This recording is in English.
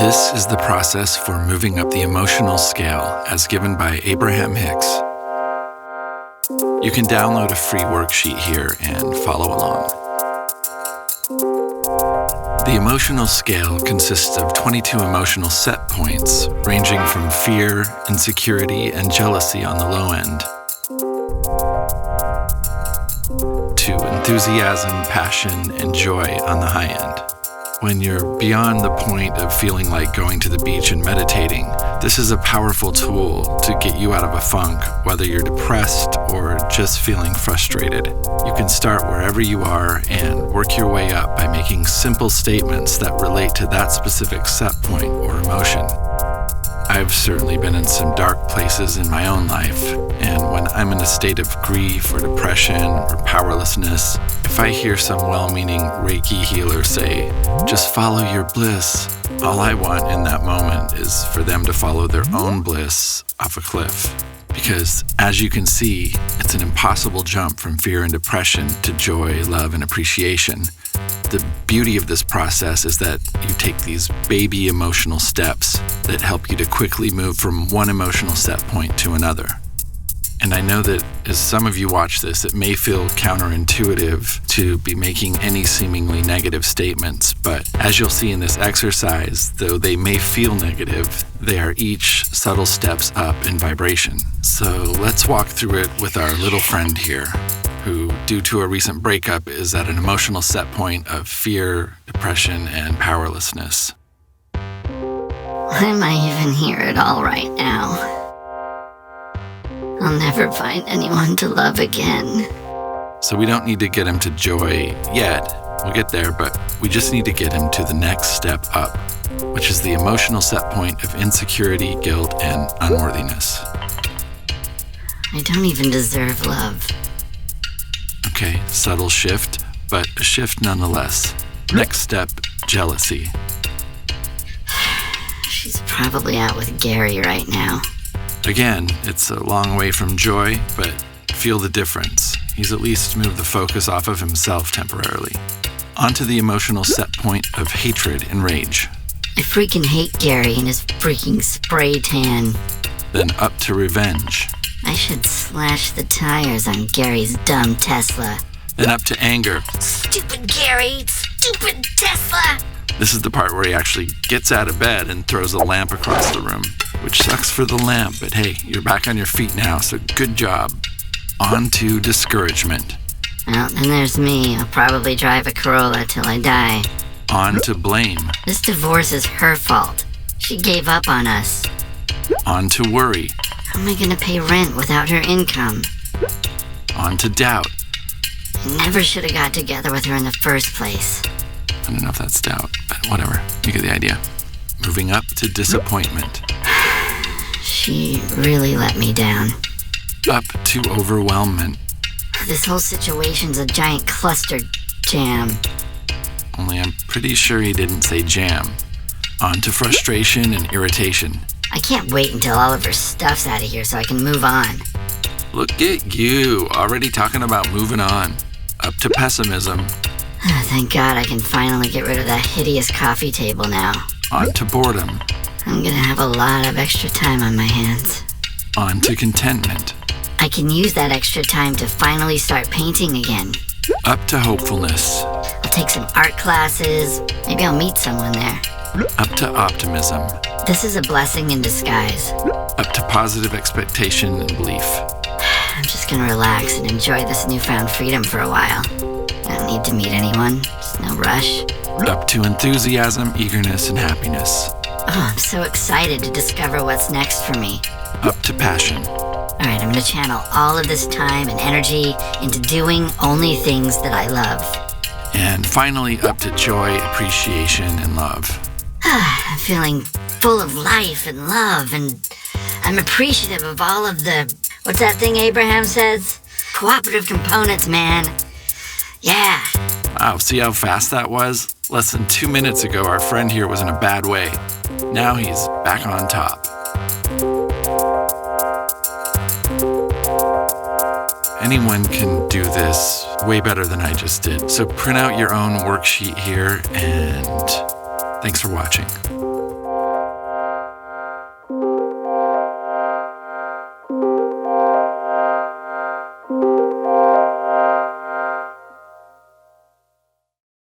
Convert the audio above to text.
This is the process for moving up the emotional scale as given by Abraham Hicks. You can download a free worksheet here and follow along. The emotional scale consists of 22 emotional set points, ranging from fear, insecurity, and jealousy on the low end, to enthusiasm, passion, and joy on the high end. When you're beyond the point of feeling like going to the beach and meditating, this is a powerful tool to get you out of a funk, whether you're depressed or just feeling frustrated. You can start wherever you are and work your way up by making simple statements that relate to that specific set point or emotion. I've certainly been in some dark places in my own life, and when I'm in a state of grief or depression or powerlessness, if I hear some well-meaning Reiki healer say, "Just follow your bliss," all I want in that moment is for them to follow their own bliss off a cliff. Because, as you can see, it's an impossible jump from fear and depression to joy, love, and appreciation. The beauty of this process is that you take these baby emotional steps that help you to quickly move from one emotional set point to another. And I know that as some of you watch this, it may feel counterintuitive to be making any seemingly negative statements, but as you'll see in this exercise, though they may feel negative, they are each subtle steps up in vibration. So let's walk through it with our little friend here, who, due to a recent breakup, is at an emotional set point of fear, depression, and powerlessness. Why am I even here at all right now? I'll never find anyone to love again. So we don't need to get him to joy yet. We'll get there, but we just need to get him to the next step up, which is the emotional set point of insecurity, guilt, and unworthiness. I don't even deserve love. Okay, subtle shift, but a shift nonetheless. Next step, jealousy. She's probably out with Gary right now. Again, it's a long way from joy, but feel the difference. He's at least moved the focus off of himself temporarily. Onto the emotional set point of hatred and rage. I freaking hate Gary and his freaking spray tan. Then up to revenge. I should slash the tires on Gary's dumb Tesla. Then up to anger. Stupid Gary! Stupid Tesla! This is the part where he actually gets out of bed and throws a lamp across the room, which sucks for the lamp, but hey, you're back on your feet now, so good job. On to discouragement. Well, then there's me. I'll probably drive a Corolla till I die. On to blame. This divorce is her fault. She gave up on us. On to worry. How am I gonna pay rent without her income? On to doubt. I never should have got together with her in the first place. I don't know if that's doubt, but whatever. You get the idea. Moving up to disappointment. She really let me down. Up to overwhelmment. This whole situation's a giant cluster jam. Only I'm pretty sure he didn't say jam. On to frustration and irritation. I can't wait until all of her stuff's out of here so I can move on. Look at you, already talking about moving on. Up to pessimism. Thank God I can finally get rid of that hideous coffee table now. On to boredom. I'm gonna have a lot of extra time on my hands. On to contentment. I can use that extra time to finally start painting again. Up to hopefulness. I'll take some art classes. Maybe I'll meet someone there. Up to optimism. This is a blessing in disguise. Up to positive expectation and belief. I'm just gonna relax and enjoy this newfound freedom for a while. I don't need to meet anyone. There's no rush. Up to enthusiasm, eagerness, and happiness. Oh, I'm so excited to discover what's next for me. Up to passion. Alright, I'm gonna channel all of this time and energy into doing only things that I love. And finally, up to joy, appreciation, and love. I'm feeling full of life and love, and I'm appreciative of all of the... What's that thing Abraham says? Cooperative components, man. Yeah. Wow, see how fast that was? Less than 2 minutes ago, our friend here was in a bad way. Now he's back on top. Anyone can do this way better than I just did. So print out your own worksheet here, and thanks for watching.